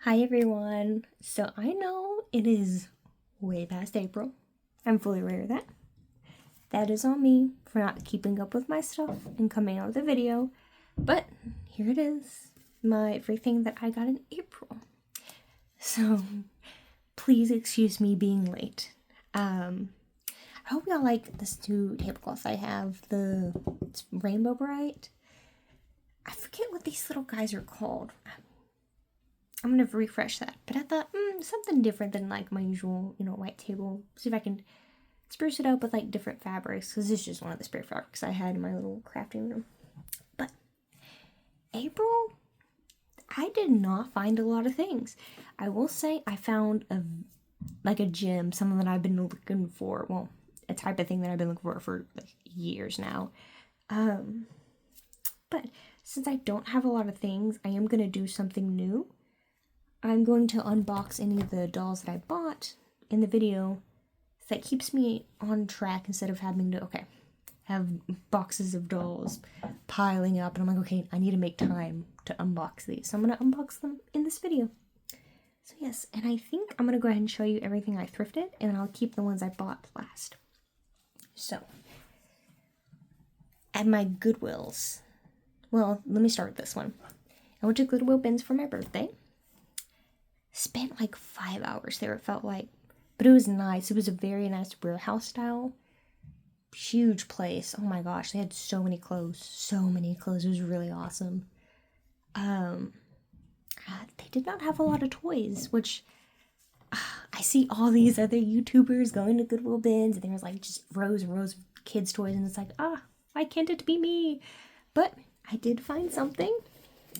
Hi everyone. So I know it is way past April. I'm fully aware of that. That is on me for not keeping up with my stuff and coming out with a video. But here it is. My everything that I got in April. So please excuse me being late. I hope y'all like this new tablecloth I have. It's Rainbow Bright. I forget what these little guys are called. I'm gonna refresh that. But I thought, something different than like my usual, white table. See if I can spruce it up with like different fabrics. Because this is just one of the spare fabrics I had in my little crafting room. But April, I did not find a lot of things. I will say I found a gem, something that I've been looking for. Well, a type of thing that I've been looking for like years now. But since I don't have a lot of things, I am gonna do something new. I'm going to unbox any of the dolls that I bought in the video so that keeps me on track instead of having to, have boxes of dolls piling up. And I'm like, okay, I need to make time to unbox these. So I'm going to unbox them in this video. So yes, and I think I'm going to go ahead and show you everything I thrifted, and then I'll keep the ones I bought last. So, at my Goodwills, well, let me start with this one. I went to Goodwill bins for my birthday. Spent like 5 hours there, it felt like. But it was nice. It was a very nice warehouse style. Huge place. Oh my gosh, they had so many clothes. So many clothes. It was really awesome. They did not have a lot of toys, which I see all these other YouTubers going to Goodwill bins, and there's like just rows and rows of kids' toys, and it's like, why can't it be me? But I did find something.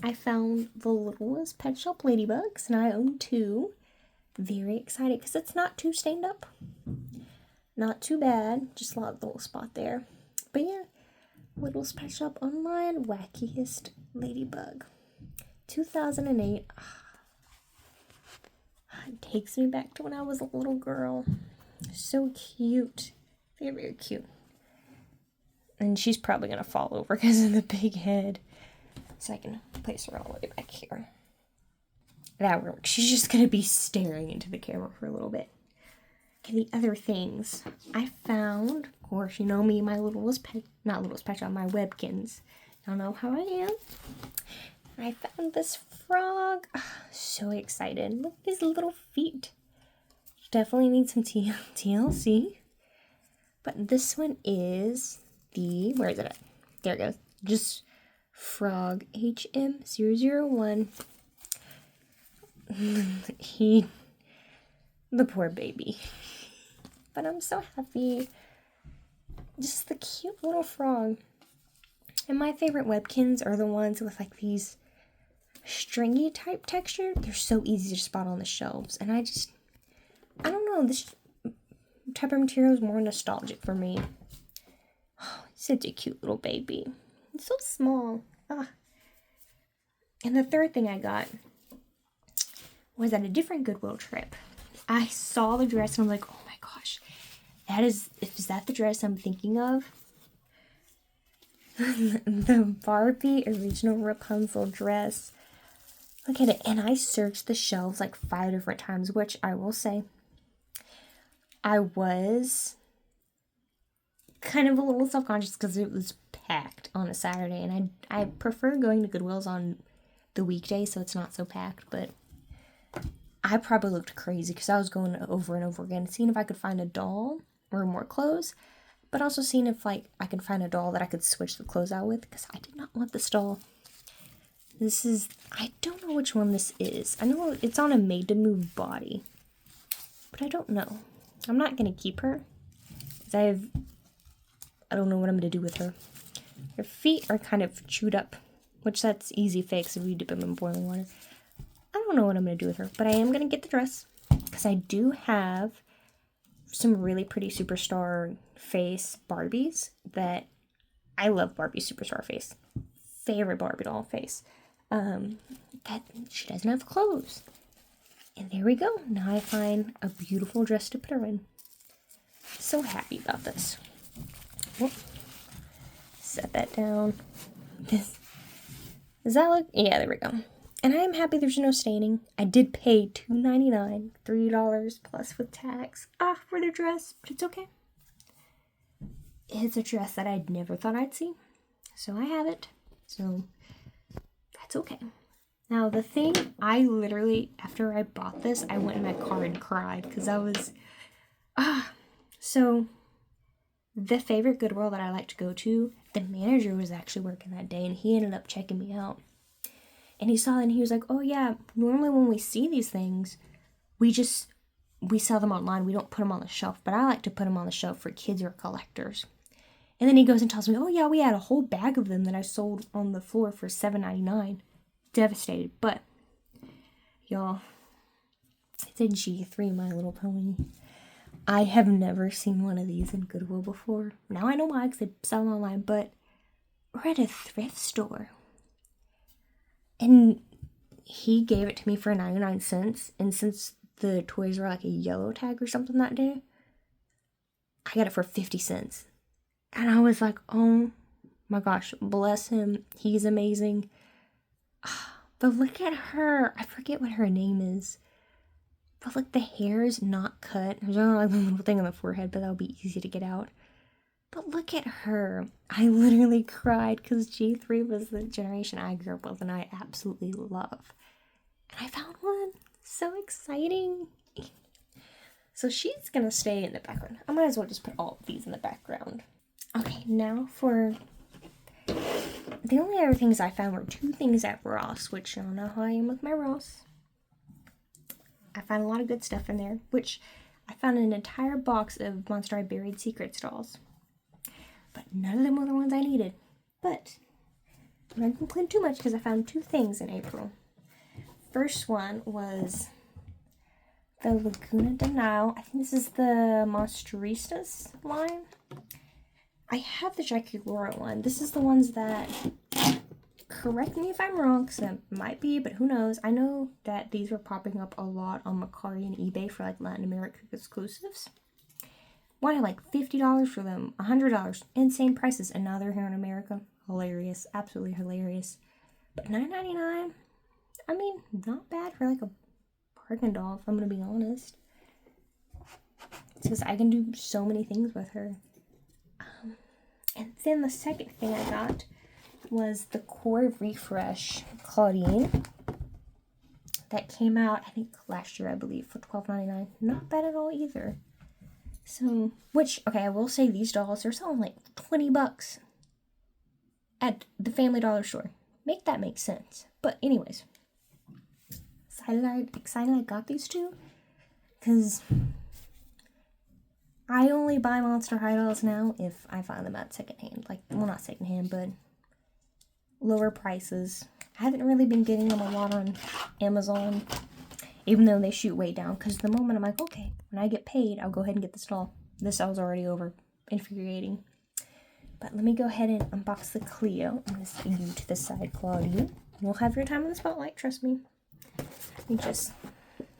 I found the Littlest Pet Shop Ladybugs, and I own 2. Very excited because it's not too stained up. Not too bad. Just a little spot there. But yeah, Littlest Pet Shop Online Wackiest Ladybug. 2008. It takes me back to when I was a little girl. So cute. Very, very cute. And she's probably going to fall over because of the big head. So I can place her all the way back here. That works. She's just going to be staring into the camera for a little bit. Okay, the other things I found, of course, you know me, my not Littlest Pet Shop, my Webkinz. Y'all know how I am. I found this frog. So excited. Look at his little feet. Definitely need some TLC. But this one is where is it at? There it goes. Just Frog HM001. The poor baby. But I'm so happy. Just the cute little frog. And my favorite Webkinz are the ones with like these stringy type texture. They're so easy to spot on the shelves. And I don't know, this type of material is more nostalgic for me. Oh, such a cute little baby. It's so small. And the third thing I got was at a different Goodwill trip. I saw the dress and I'm like, oh my gosh, is that the dress I'm thinking of? The Barbie original Rapunzel dress. Look at it. And I searched the shelves like 5 different times, which I will say, I was kind of a little self-conscious because it was packed on a Saturday, and I prefer going to Goodwill's on the weekday so it's not so packed. But I probably looked crazy because I was going over and over again, seeing if I could find a doll or more clothes, but also seeing if I could find a doll that I could switch the clothes out with, because I did not want this doll. I don't know which one this is. I know it's on a made-to-move body, but I don't know. I'm not going to keep her because I don't know what I'm going to do with her. Her feet are kind of chewed up, which that's easy fix if you dip them in boiling water. I don't know what I'm going to do with her, but I am going to get the dress because I do have some really pretty superstar face Barbies that I love. Barbie superstar face. Favorite Barbie doll face. That she doesn't have clothes. And there we go. Now I find a beautiful dress to put her in. So happy about this. Whoop. Set that down. Does that look? Yeah, there we go. And I am happy there's no staining. I did pay $2.99, $3 plus with tax, for the dress, but it's okay. It's a dress that I'd never thought I'd see, so I have it, so that's okay. Now, the thing, I literally, after I bought this, I went in my car and cried, because I was, so, the favorite Goodwill that I like to go to, the manager was actually working that day, and he ended up checking me out. And he saw it, and he was like, oh yeah, normally when we see these things, we sell them online. We don't put them on the shelf. But I like to put them on the shelf for kids or collectors. And then he goes and tells me, oh yeah, we had a whole bag of them that I sold on the floor for $7.99. Devastated. But, y'all, it's a G3 My Little Pony. I have never seen one of these in Goodwill before. Now I know why, because they sell them online. But we're at a thrift store. And he gave it to me for 99 cents. And since the toys were like a yellow tag or something that day, I got it for 50 cents. And I was like, oh my gosh, bless him. He's amazing. But look at her. I forget what her name is. But look, the hair is not cut. There's only like a little thing on the forehead, but that'll be easy to get out. But look at her. I literally cried because G3 was the generation I grew up with and I absolutely love. And I found one. So exciting. So she's going to stay in the background. I might as well just put all of these in the background. Okay, now for... The only other things I found were two things at Ross, which I don't know how I am with my Ross. I found a lot of good stuff in there, which I found an entire box of Monster High Buried Secrets dolls. But none of them were the ones I needed. But I'm not complaining too much because I found two things in April. First one was the Laguna de Nile. I think this is the Monsteristas line. I have the Jackie Laura one. This is the ones that, correct me if I'm wrong, because it might be, but who knows. I know that these were popping up a lot on Mercari and eBay for like Latin America exclusives. Wanted like $50 for them, $100, insane prices, and now they're here in America. Hilarious, absolutely hilarious. But $9.99, I mean, not bad for like a bargain doll, if I'm gonna be honest. It's because I can do so many things with her. And then the second thing I got was the Core Refresh Claudine that came out, I think, last year, I believe, for $12.99. Not bad at all either. So, which, okay, I will say these dolls are selling like $20 at the Family Dollar store. Make that make sense. But anyways, excited I got these two, because I only buy Monster High dolls now if I find them at secondhand. Like, well, not secondhand, but lower prices. I haven't really been getting them a lot on Amazon, even though they shoot way down, because the moment I'm like, okay, when I get paid, I'll go ahead and get this doll. This doll's already over. Infuriating. But let me go ahead and unbox the Cleo. I'm going to send you to the side, Claudia. You'll have your time in the spotlight, trust me. Let me just...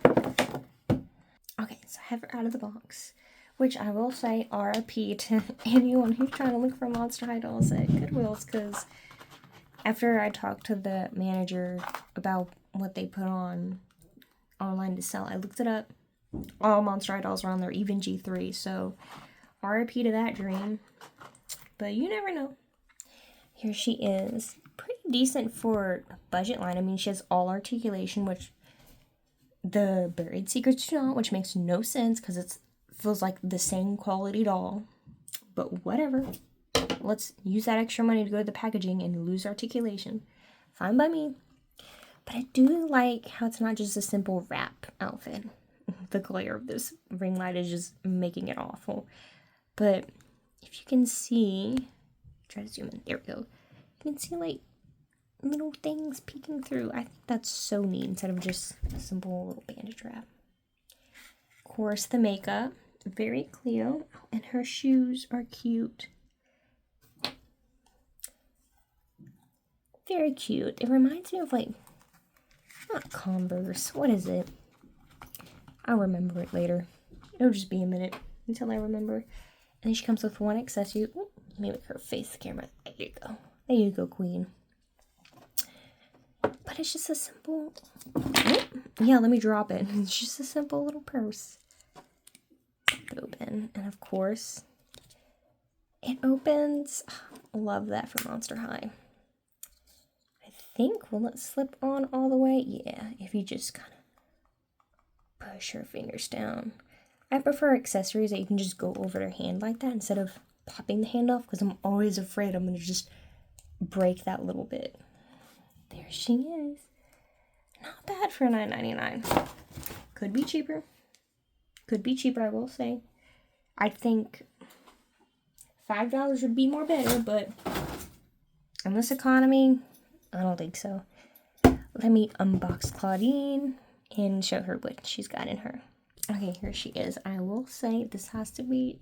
Okay, so I have her out of the box, which I will say RIP to anyone who's trying to look for Monster High dolls at Goodwill's, because after I talked to the manager about what they put on online to sell, I looked it up. All Monster High dolls are on there, even G3, so RIP to that dream. But you never know. Here she is. Pretty decent for a budget line. I mean, she has all articulation, which the Buried Secrets do not, which makes no sense because it feels like the same quality doll. But whatever. Let's use that extra money to go to the packaging and lose articulation. Fine by me. But I do like how it's not just a simple wrap outfit. The glare of this ring light is just making it awful. But if you can see, try to zoom in, there we go. You can see like little things peeking through. I think that's so neat instead of just a simple little bandage wrap. Of course, the makeup, very Cleo, and her shoes are cute. Very cute. It reminds me of like, not Converse, what is it? I'll remember it later. It'll just be a minute until I remember. And then she comes with one accessory. Ooh, let me make her face the camera. There you go. There you go, queen. But But it's just a simple, oh, yeah, let me drop it. It's just a simple little purse. Open, and of course, it opens. Love that for Monster High. I think, will it slip on all the way? Yeah, if you just kind of push your fingers down. I prefer accessories that you can just go over their hand like that instead of popping the hand off, because I'm always afraid I'm going to just break that little bit. There she is. Not bad for $9.99. Could be cheaper. Could be cheaper, I will say. I think $5 would be more better, but in this economy, I don't think so. Let me unbox Claudine and show her what she's got in her. Okay, here she is. I will say this has to be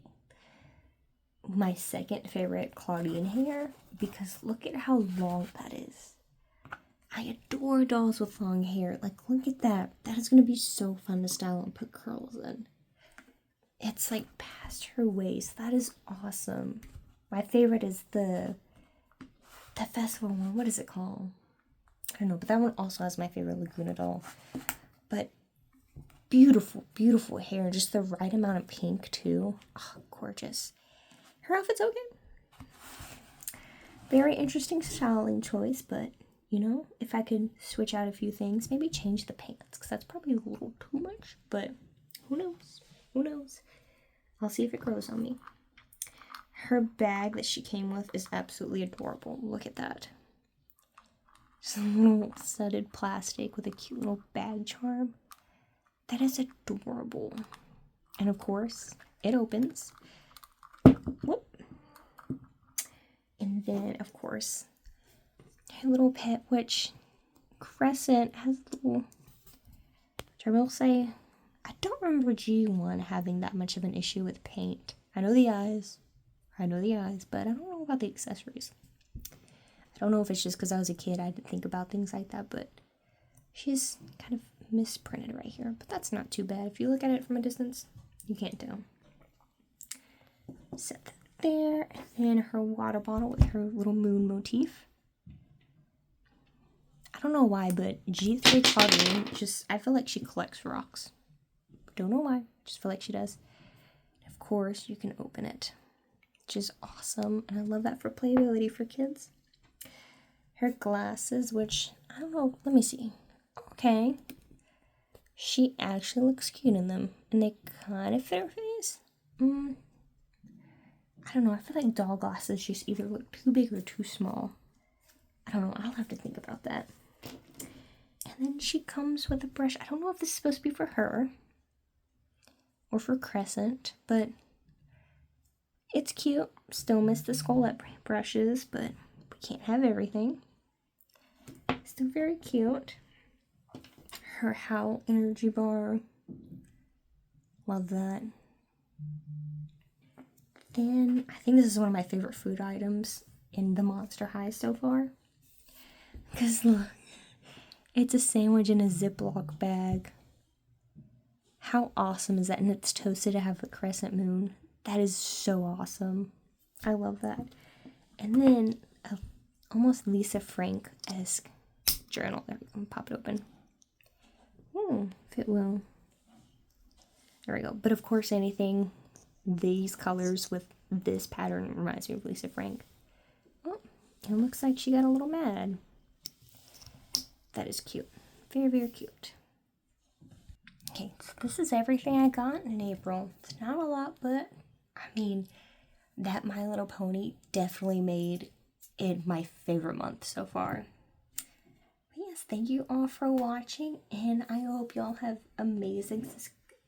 my second favorite Claudine hair, because look at how long that is. I adore dolls with long hair. Like, look at that. That is going to be so fun to style and put curls in. It's like past her waist. That is awesome. My favorite is the festival one. What is it called? I don't know, but that one also has my favorite Laguna doll. But beautiful, beautiful hair. Just the right amount of pink, too. Oh, gorgeous. Her outfit's okay. Very interesting styling choice, but, you know, if I could switch out a few things, maybe change the pants, because that's probably a little too much, but who knows? Who knows? I'll see if it grows on me. Her bag that she came with is absolutely adorable. Look at that. Just a little studded plastic with a cute little bag charm. That is adorable. And of course, it opens. Whoop. And then, of course, her little pet, which Crescent has a little, which I will say, I don't remember G1 having that much of an issue with paint. I know the eyes, but I don't know about the accessories. I don't know if it's just because I was a kid, I didn't think about things like that, but she's kind of misprinted right here. But that's not too bad. If you look at it from a distance, you can't tell. Set that there, and then her water bottle with her little moon motif. I don't know why, but G3 Claudine, I feel like she collects rocks. Don't know why, just feel like she does. Of course, you can open it, which is awesome, and I love that for playability for kids. Her glasses, which, I don't know, let me see. Okay. She actually looks cute in them, and they kind of fit her face. I don't know, I feel like doll glasses just either look too big or too small. I don't know, I'll have to think about that. And then she comes with a brush. I don't know if this is supposed to be for her or for Crescent, but it's cute. Still miss the Scolette brushes, but we can't have everything. Still very cute. Her Howl energy bar. Love that. Then, I think this is one of my favorite food items in the Monster High so far. Because look, it's a sandwich in a Ziploc bag. How awesome is that? And it's toasted to have a crescent moon. That is so awesome. I love that. And then a almost Lisa Frank-esque journal. There we go. Pop it open. If it will. There we go. But of course, anything these colors with this pattern reminds me of Lisa Frank. Oh, it looks like she got a little mad. That is cute. Very, very cute. Okay, so this is everything I got in April. It's not a lot, but I mean, that My Little Pony definitely made it my favorite month so far. But yes, thank you all for watching, and I hope y'all have amazing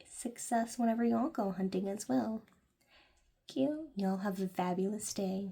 success whenever y'all go hunting as well. Thank you. Y'all have a fabulous day.